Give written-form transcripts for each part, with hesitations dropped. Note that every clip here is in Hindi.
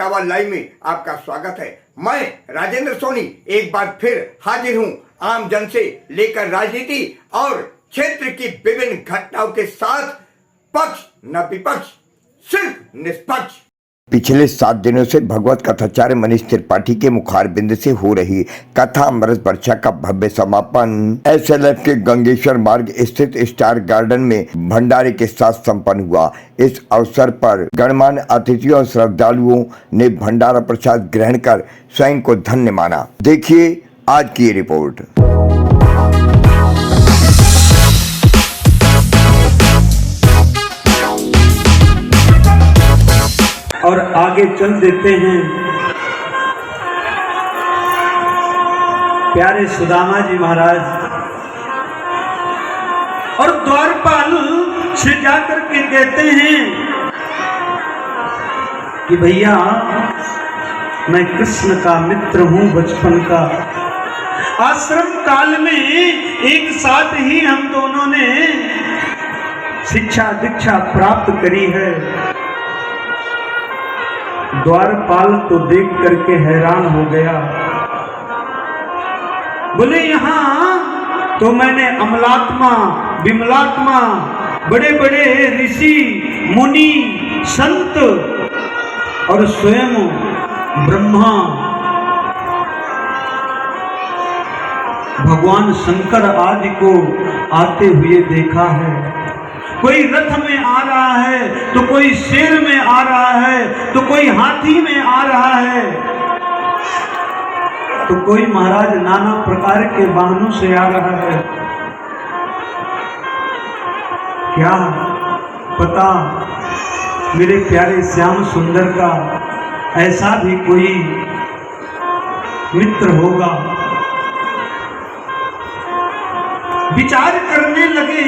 सत्तावान लाइव में आपका स्वागत है। मैं राजेंद्र सोनी एक बार फिर हाजिर हूं आम जन से लेकर राजनीति और क्षेत्र की विभिन्न घटनाओं के साथ, पक्ष न विपक्ष, सिर्फ निष्पक्ष। पिछले 7 दिनों से भगवत कथाचार्य मनीष त्रिपाठी के मुखारबिंद से हो रही कथा अमृत वर्षा का भव्य समापन एसएलएफ के गंगेश्वर मार्ग स्थित स्टार गार्डन में भंडारे के साथ संपन्न हुआ। इस अवसर पर गणमान्य अतिथियों और श्रद्धालुओं ने भंडारा प्रसाद ग्रहण कर स्वयं को धन्य माना। देखिए आज की ये रिपोर्ट। और आगे चल देते हैं प्यारे सुदामा जी महाराज, और द्वारपाल से जाकर के कहते हैं कि भैया मैं कृष्ण का मित्र हूं बचपन का। आश्रम काल में एक साथ ही हम दोनों ने शिक्षा दीक्षा प्राप्त करी है। द्वारपाल तो देख करके हैरान हो गया, बोले यहाँ तो मैंने अमलात्मा विमलात्मा बड़े बड़े ऋषि मुनि संत और स्वयं ब्रह्मा भगवान शंकर आदि को आते हुए देखा है। कोई रथ में आ रहा है तो कोई शेर में आ रहा है तो कोई हाथी में आ रहा है तो कोई महाराज नाना प्रकार के वाहनों से आ रहा है। क्या पता मेरे प्यारे श्याम सुंदर का ऐसा भी कोई मित्र होगा। विचार करने लगे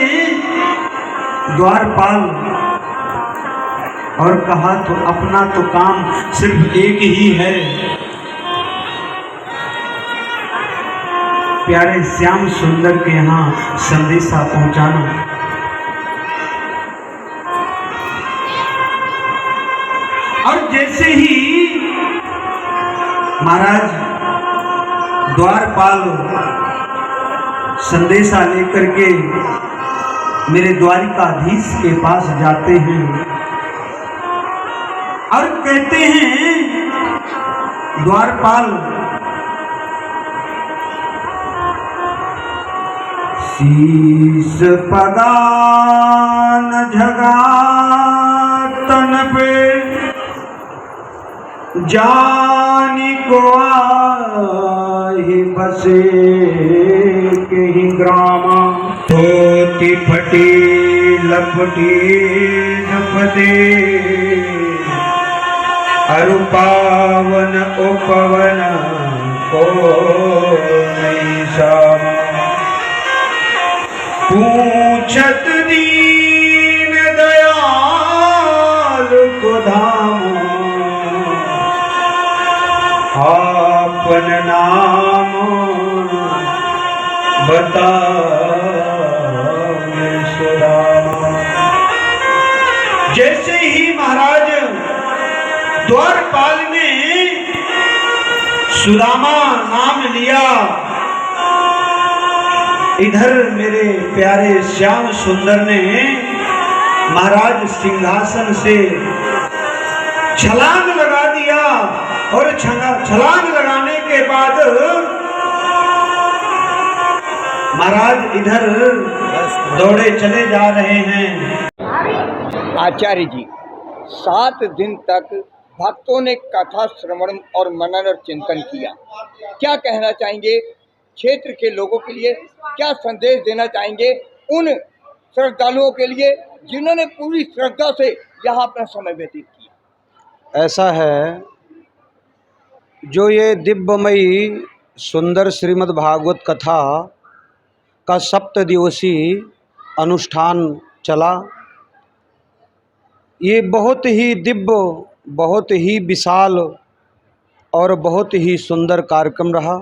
द्वारपाल और कहा तो अपना तो काम सिर्फ एक ही है, प्यारे श्याम सुंदर के यहाँ संदेशा पहुंचाना। और जैसे ही महाराज द्वारपाल संदेशा लेकर के मेरे द्वारिकाधीश के पास जाते हैं और कहते हैं द्वारपाल शीश पगान झगा तन पे जानी को आही बसे कहीं ग्रामा धोती फटी लपटी जपदे अरु पावन उपवन को नहीं सामा पूछत दीन दयाल को धाम आपन नाम बता जैसे ही महाराज द्वारपाल ने सुदामा नाम लिया, इधर मेरे प्यारे श्याम सुंदर ने महाराज सिंहासन से छलांग लगा दिया और छलांग लगाने के बाद महाराज इधर दौड़े चले जा रहे हैं। आचार्य जी, 7 दिन तक भक्तों ने कथा श्रवण और मनन और चिंतन किया। क्या कहना चाहेंगे क्षेत्र के लोगों के लिए? क्या संदेश देना चाहेंगे उन श्रद्धालुओं के लिए जिन्होंने पूरी श्रद्धा से यहाँ अपना समय व्यतीत किया? ऐसा है, जो ये दिव्यमयी सुंदर श्रीमद् भागवत कथा का 7 दिवसीय अनुष्ठान चला, ये बहुत ही दिव्य, बहुत ही विशाल और बहुत ही सुंदर कार्यक्रम रहा।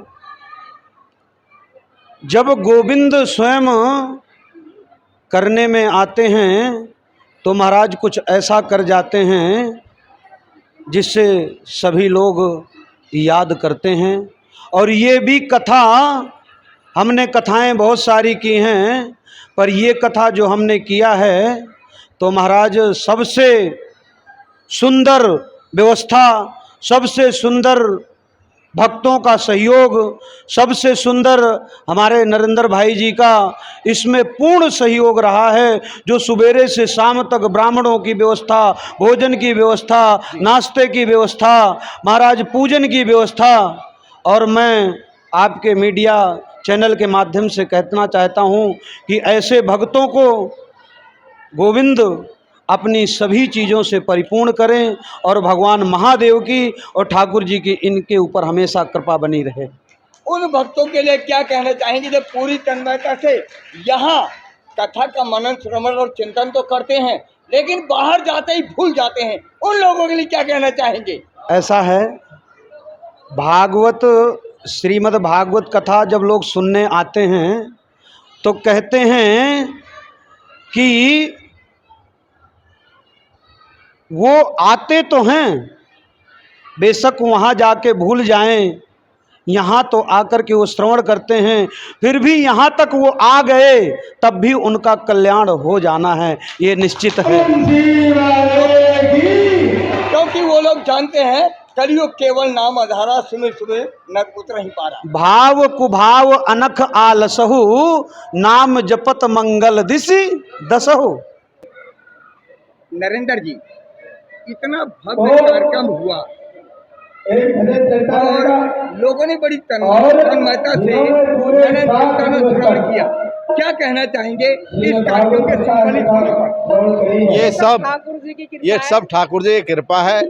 जब गोविंद स्वयं करने में आते हैं तो महाराज कुछ ऐसा कर जाते हैं जिससे सभी लोग याद करते हैं। और ये भी कथा, हमने कथाएं बहुत सारी की हैं, पर ये कथा जो हमने किया है तो महाराज सबसे सुंदर व्यवस्था, सबसे सुंदर भक्तों का सहयोग, सबसे सुंदर हमारे नरेंद्र भाई जी का इसमें पूर्ण सहयोग रहा है। जो सुबेरे से शाम तक ब्राह्मणों की व्यवस्था, भोजन की व्यवस्था, नाश्ते की व्यवस्था, महाराज पूजन की व्यवस्था। और मैं आपके मीडिया चैनल के माध्यम से कहना चाहता हूँ कि ऐसे भक्तों को गोविंद अपनी सभी चीज़ों से परिपूर्ण करें और भगवान महादेव की और ठाकुर जी की इनके ऊपर हमेशा कृपा बनी रहे। उन भक्तों के लिए क्या कहना चाहेंगे जो पूरी तन्मयता से यहाँ कथा का मनन, श्रवण और चिंतन तो करते हैं लेकिन बाहर जाते ही भूल जाते हैं, उन लोगों के लिए क्या कहना चाहेंगे? ऐसा है, भागवत, श्रीमद् भागवत कथा जब लोग सुनने आते हैं तो कहते हैं कि वो आते तो हैं, बेशक वहाँ जाके भूल जाएं, यहाँ तो आकर के वो श्रवण करते हैं, फिर भी यहाँ तक वो आ गए तब भी उनका कल्याण हो जाना है, ये निश्चित है। क्योंकि वो लोग जानते हैं कलियुग केवल नाम आधारा, सुने सुने नर उतर नहीं पा रहा। भाव कुभाव अनख आलसहु, नाम जपत मंगल दिशि दसहु। नरेंद्र जी, इतना भव्य कार्यक्रम हुआ और लोगों ने बड़ी तन्मयता से श्रवण किया, क्या कहना चाहेंगे इस कार्यक्रम के संचालित होने पर? ये सब ठाकुर जी की कृपा है,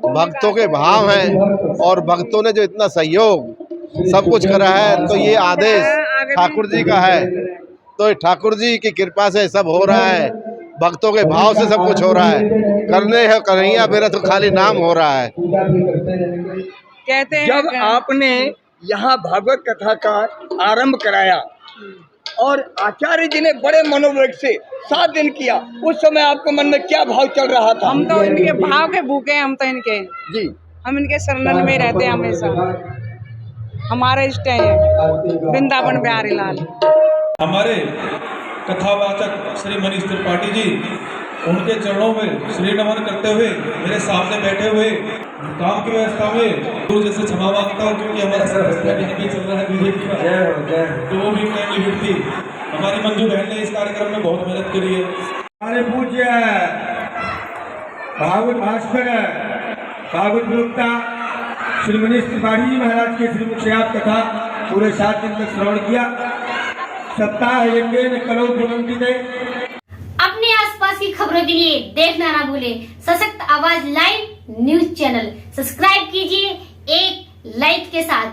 भक्तों के भाव हैं और भक्तों ने जो इतना सहयोग सब कुछ करा है, तो ये आदेश ठाकुर जी का है। तो ठाकुर जी की कृपा से सब हो रहा है, भक्तों के भाव से सब कुछ हो रहा है। करने है कन्हैया मेरा तो खाली नाम हो रहा है। कहते हैं जब आपने यहाँ भागवत कथा का आरंभ कराया और आचार्य जी ने बड़े मनोवेग से 7 दिन किया, उस समय आपके मन में क्या भाव चल रहा था? हम तो इनके भाव के भूखे हैं, हम तो इनके जी, हम इनके शरण में रहते हैं हमेशा। हमारे इष्ट हैं वृंदावन बिहारी लाल। हमारे कथावाचक श्री मनीष त्रिपाठी जी, उनके चरणों में श्री नमन करते हुए मेरे सामने बैठे हुए काम की व्यवस्था में तो जैसे क्षमा मांगता हूँ, क्योंकि हमारा नहीं चल रहा है बीजेपी का, तो वो भी टाइम लिमिट थी। हमारी मंजू बहन ने इस कार्यक्रम में बहुत मेहनत करी है। हमारे पूज्य भागवत भास्कर, भागवत प्रवक्ता श्री मनीष त्रिपाठी जी महाराज के श्रीमुख से आप कथा पूरे 7 दिन तक श्रवण किया। सप्ताह यज्ञेन कलो प्रबंधिते। अपने आसपास की खबरों के लिए देखना ना भूलें सशक्त आवाज लाइव न्यूज चैनल। सब्सक्राइब कीजिए एक लाइक के साथ।